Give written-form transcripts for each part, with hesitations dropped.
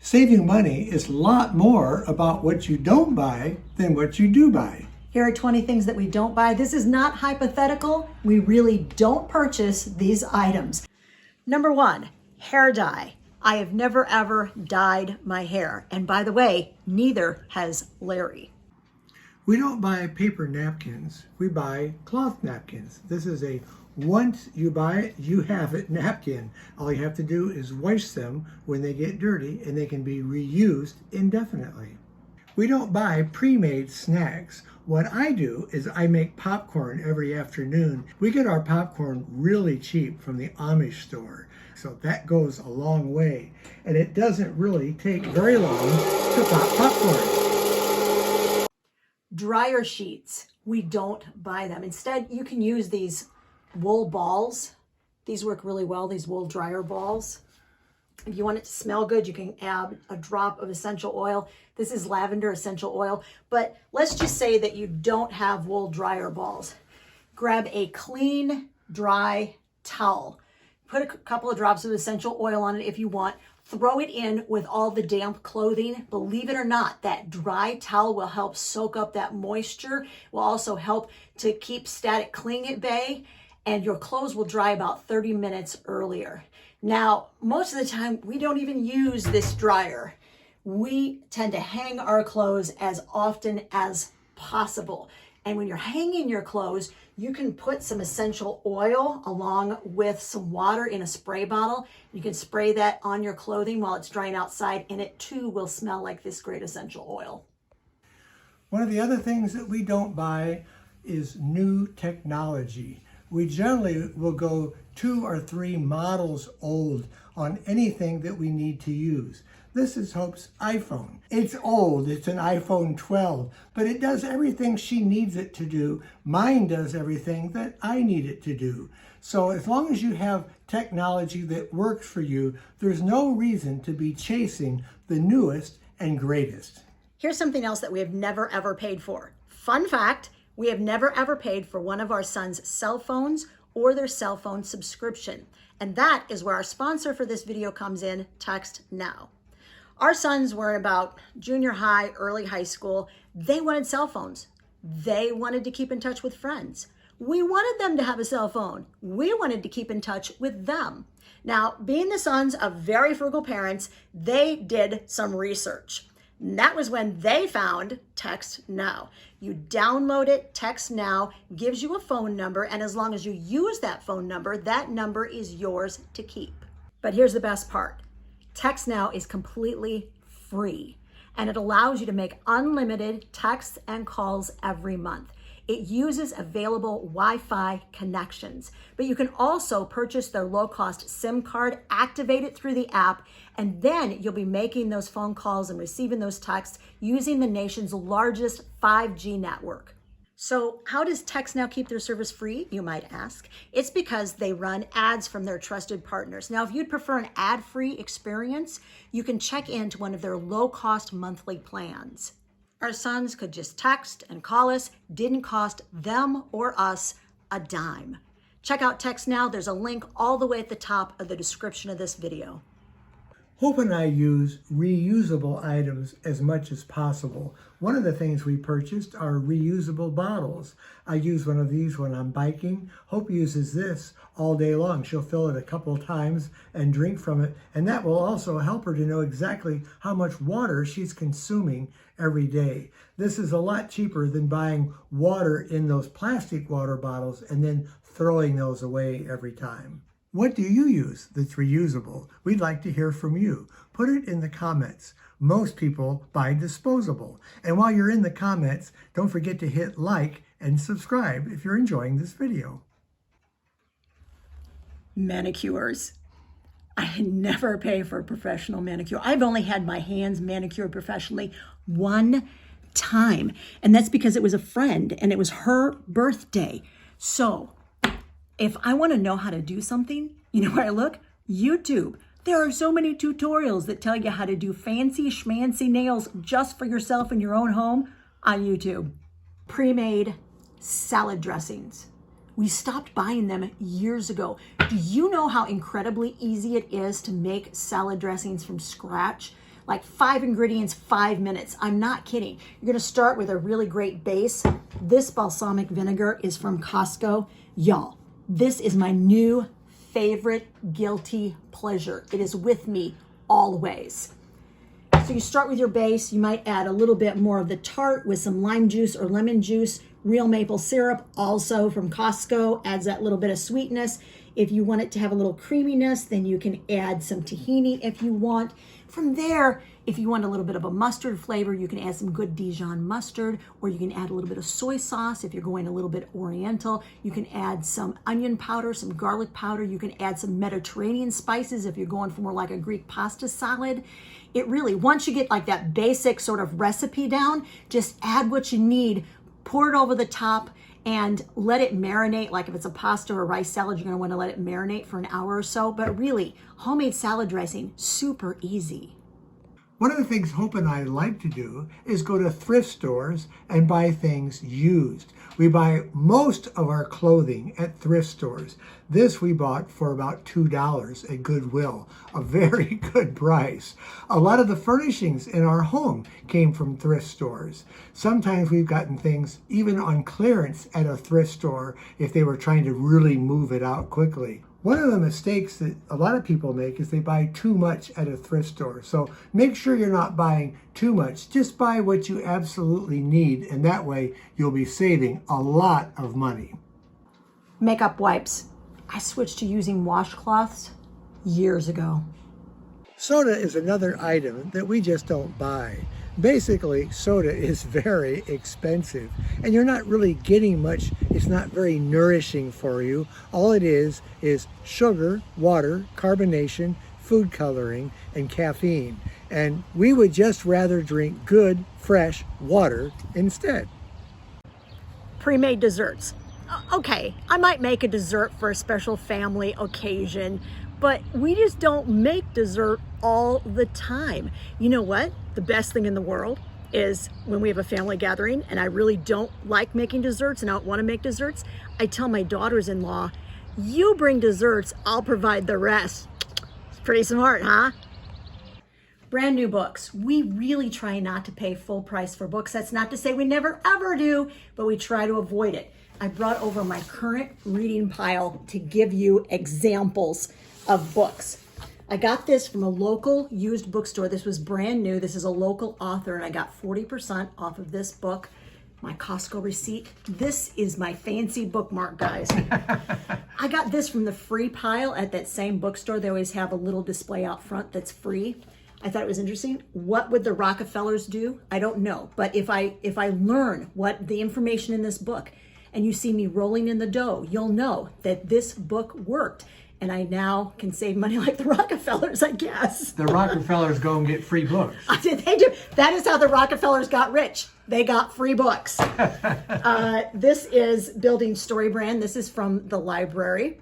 Saving money is a lot more about what you don't buy than what you do buy. Here are 20 things that we don't buy. This is not hypothetical. We really don't purchase these items. Number 1, hair dye. I have never ever dyed my hair. And by the way, neither has Larry. We don't buy paper napkins. We buy cloth napkins. This is a once you buy it, you have it napkin. All you have to do is wash them when they get dirty, and they can be reused indefinitely. We don't buy pre-made snacks. What I do is I make popcorn every afternoon. We get our popcorn really cheap from the Amish store, so that goes a long way. And it doesn't really take very long to pop popcorn. Dryer sheets. We don't buy them. Instead, you can use these wool balls. These work really well, these wool dryer balls. If you want it to smell good, you can add a drop of essential oil. This is lavender essential oil, but let's just say that you don't have wool dryer balls. Grab a clean, dry towel. Put a couple of drops of essential oil on it if you want. Throw it in with all the damp clothing. Believe it or not, that dry towel will help soak up that moisture. Will also help to keep static cling at bay, and your clothes will dry about 30 minutes earlier. Now, most of the time, we don't even use this dryer. We tend to hang our clothes as often as possible. And when you're hanging your clothes, you can put some essential oil along with some water in a spray bottle. You can spray that on your clothing while it's drying outside, and it too will smell like this great essential oil. One of the other things that we don't buy is new technology. We generally will go 2 or 3 models old on anything that we need to use. This is Hope's iPhone. It's old, it's an iPhone 12, but it does everything she needs it to do. Mine does everything that I need it to do. So as long as you have technology that works for you, there's no reason to be chasing the newest and greatest. Here's something else that we have never ever paid for. Fun fact, we have never ever paid for one of our sons' cell phones or their cell phone subscription. And that is where our sponsor for this video comes in, Text Now. Our sons were in about junior high, early high school. They wanted cell phones. They wanted to keep in touch with friends. We wanted them to have a cell phone. We wanted to keep in touch with them. Now, being the sons of very frugal parents, they did some research. And that was when they found Text Now. You download it, Text Now gives you a phone number, and as long as you use that phone number, that number is yours to keep. But here's the best part. Text Now is completely free, and it allows you to make unlimited texts and calls every month. It uses available Wi-Fi connections, but you can also purchase their low-cost SIM card, activate it through the app, and then you'll be making those phone calls and receiving those texts using the nation's largest 5G network. So how does Text Now keep their service free, you might ask? It's because they run ads from their trusted partners. Now, if you'd prefer an ad-free experience, you can check into one of their low-cost monthly plans. Our sons could just text and call us, didn't cost them or us a dime. Check out Text Now. There's a link all the way at the top of the description of this video. Hope and I use reusable items as much as possible. One of the things we purchased are reusable bottles. I use one of these when I'm biking. Hope uses this all day long. She'll fill it a couple times and drink from it, and that will also help her to know exactly how much water she's consuming every day. This is a lot cheaper than buying water in those plastic water bottles and then throwing those away every time. What do you use that's reusable? We'd like to hear from you. Put it in the comments. Most people buy disposable. And while you're in the comments, don't forget to hit like and subscribe if you're enjoying this video. Manicures. I never pay for a professional manicure. I've only had my hands manicured professionally one time. And that's because it was a friend and it was her birthday. So if I want to know how to do something, you know where I look? YouTube. There are so many tutorials that tell you how to do fancy schmancy nails just for yourself in your own home on YouTube. Pre-made salad dressings. We stopped buying them years ago. Do you know how incredibly easy it is to make salad dressings from scratch? Like 5 ingredients, 5 minutes. I'm not kidding. You're gonna start with a really great base. This balsamic vinegar is from Costco. Y'all, this is my new favorite guilty pleasure. It is with me always. So you start with your base. You might add a little bit more of the tart with some lime juice or lemon juice. Real maple syrup, also from Costco, adds that little bit of sweetness. If you want it to have a little creaminess, then you can add some tahini if you want. From there, if you want a little bit of a mustard flavor, you can add some good Dijon mustard, or you can add a little bit of soy sauce if you're going a little bit oriental. You can add some onion powder, some garlic powder. You can add some Mediterranean spices if you're going for more like a Greek pasta salad. It really, once you get like that basic sort of recipe down, just add what you need, pour it over the top, and let it marinate. Like if it's a pasta or rice salad, you're gonna wanna let it marinate for an hour or so. But really, homemade salad dressing, super easy. One of the things Hope and I like to do is go to thrift stores and buy things used. We buy most of our clothing at thrift stores. This we bought for about $2 at Goodwill, a very good price. A lot of the furnishings in our home came from thrift stores. Sometimes we've gotten things even on clearance at a thrift store if they were trying to really move it out quickly. One of the mistakes that a lot of people make is they buy too much at a thrift store. So make sure you're not buying too much. Just buy what you absolutely need, and that way you'll be saving a lot of money. Makeup wipes. I switched to using washcloths years ago. Soda is another item that we just don't buy. Basically, soda is very expensive, and you're not really getting much. It's not very nourishing for you. All it is sugar, water, carbonation, food coloring, and caffeine. And we would just rather drink good, fresh water instead. Pre-made desserts. Okay, I might make a dessert for a special family occasion, but we just don't make dessert all the time. You know what? The best thing in the world is when we have a family gathering and I really don't like making desserts and I don't want to make desserts, I tell my daughters-in-law, you bring desserts, I'll provide the rest. It's pretty smart, huh? Brand new books. We really try not to pay full price for books. That's not to say we never ever do, but we try to avoid it. I brought over my current reading pile to give you examples of books. I got this from a local used bookstore. This was brand new. This is a local author, and I got 40% off of this book. My Costco receipt. This is my fancy bookmark, guys. I got this from the free pile at that same bookstore. They always have a little display out front that's free. I thought it was interesting. What would the Rockefellers do? I don't know. But if I learn what the information in this book and you see me rolling in the dough, you'll know that this book worked. And I now can save money like the Rockefellers, I guess. The Rockefellers go and get free books. They do. That is how the Rockefellers got rich. They got free books. This is Building Story Brand. This is from the library.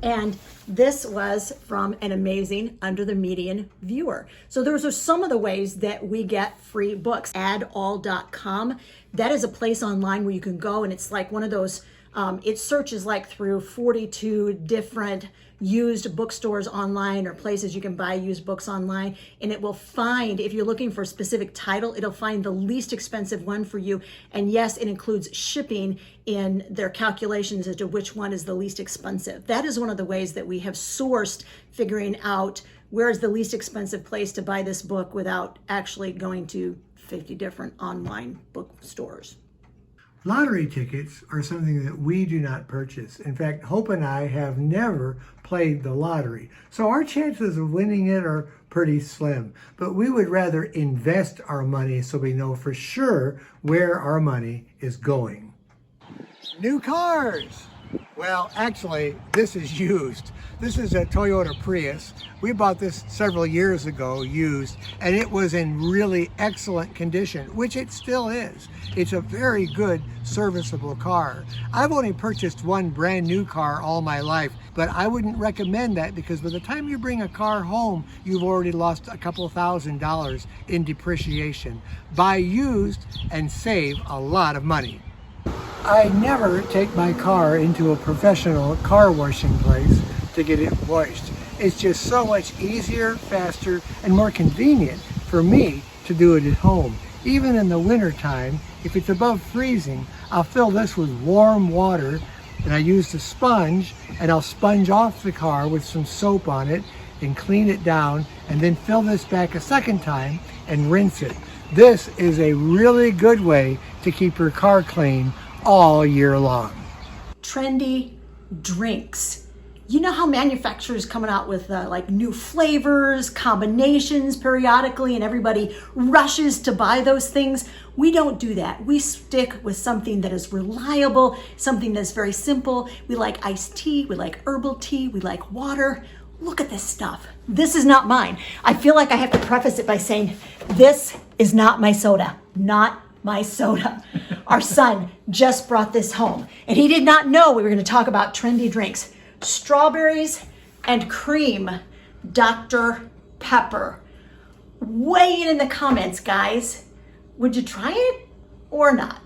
And this was from an amazing Under the Median viewer. So those are some of the ways that we get free books. Addall.com. That is a place online where you can go, and it's like one of those, it searches like through 42 different used bookstores online or places you can buy used books online, and it will find, if you're looking for a specific title, it'll find the least expensive one for you. And yes, it includes shipping in their calculations as to which one is the least expensive. That is one of the ways that we have sourced figuring out where is the least expensive place to buy this book without actually going to 50 different online bookstores. Lottery tickets are something that we do not purchase. In fact, Hope and I have never played the lottery. So our chances of winning it are pretty slim. But we would rather invest our money so we know for sure where our money is going. New cars! Well, actually, this is used. This is a Toyota Prius. We bought this several years ago, used, and it was in really excellent condition, which it still is. It's a very good, serviceable car. I've only purchased one brand new car all my life, but I wouldn't recommend that because by the time you bring a car home, you've already lost a couple $1,000s in depreciation. Buy used and save a lot of money. I never take my car into a professional car washing place to get it washed. It's just so much easier, faster, and more convenient for me to do it at home. Even in the winter time, if it's above freezing, I'll fill this with warm water, and I use the sponge, and I'll sponge off the car with some soap on it and clean it down, and then fill this back a second time and rinse it. This is a really good way to keep your car clean all year long. Trendy drinks. You know how manufacturers coming out with like new flavors, combinations periodically, and everybody rushes to buy those things? We don't do that. We stick with something that is reliable, something that's very simple. We like iced tea, we like herbal tea, we like water. Look at this stuff. This is not mine. I feel like I have to preface it by saying, this is not my soda, not my soda. Our son just brought this home, and he did not know we were going to talk about trendy drinks. Strawberries and cream Dr. Pepper. Weigh in the comments, guys. Would you try it or not?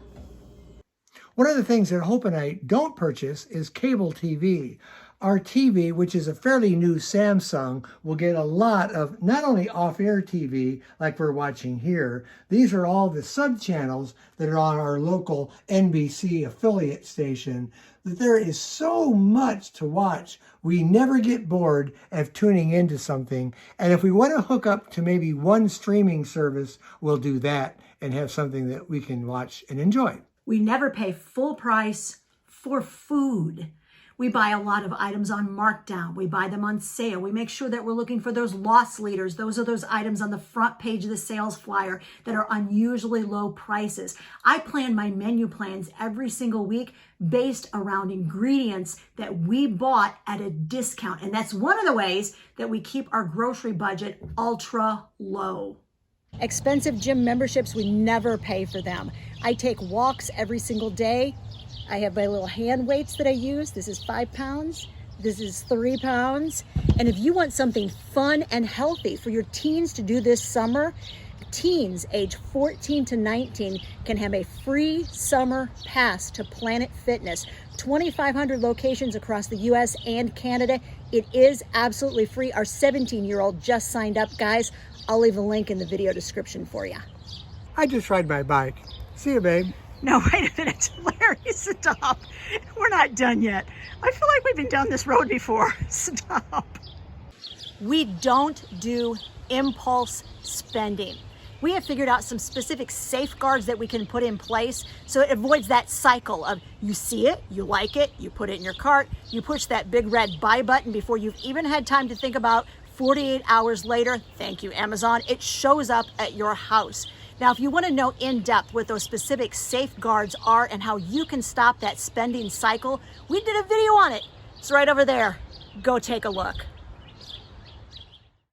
One of the things that Hope and I don't purchase is cable TV. Our TV, which is a fairly new Samsung, will get a lot of not only off-air TV like we're watching here, these are all the sub-channels that are on our local NBC affiliate station, that there is so much to watch. We never get bored of tuning into something, and if we want to hook up to maybe one streaming service, we'll do that and have something that we can watch and enjoy. We never pay full price for food. We buy a lot of items on markdown. We buy them on sale. We make sure that we're looking for those loss leaders. Those are those items on the front page of the sales flyer that are unusually low prices. I plan my menu plans every single week based around ingredients that we bought at a discount. And that's one of the ways that we keep our grocery budget ultra low. Expensive gym memberships, we never pay for them. I take walks every single day. I have my little hand weights that I use. This is 5 pounds. This is 3 pounds. And if you want something fun and healthy for your teens to do this summer, teens age 14 to 19 can have a free summer pass to Planet Fitness. 2,500 locations across the US and Canada. It is absolutely free. Our 17-year-old just signed up, guys. I'll leave a link in the video description for you. I just ride my bike. See you, babe. No, wait a minute. Larry, stop. We're not done yet. I feel like we've been down this road before. Stop. We don't do impulse spending. We have figured out some specific safeguards that we can put in place so it avoids that cycle of you see it, you like it, you put it in your cart, you push that big red buy button before you've even had time to think about 48 hours later, thank you, Amazon, it shows up at your house. Now, if you want to know in depth what those specific safeguards are and how you can stop that spending cycle, we did a video on it. It's right over there. Go take a look.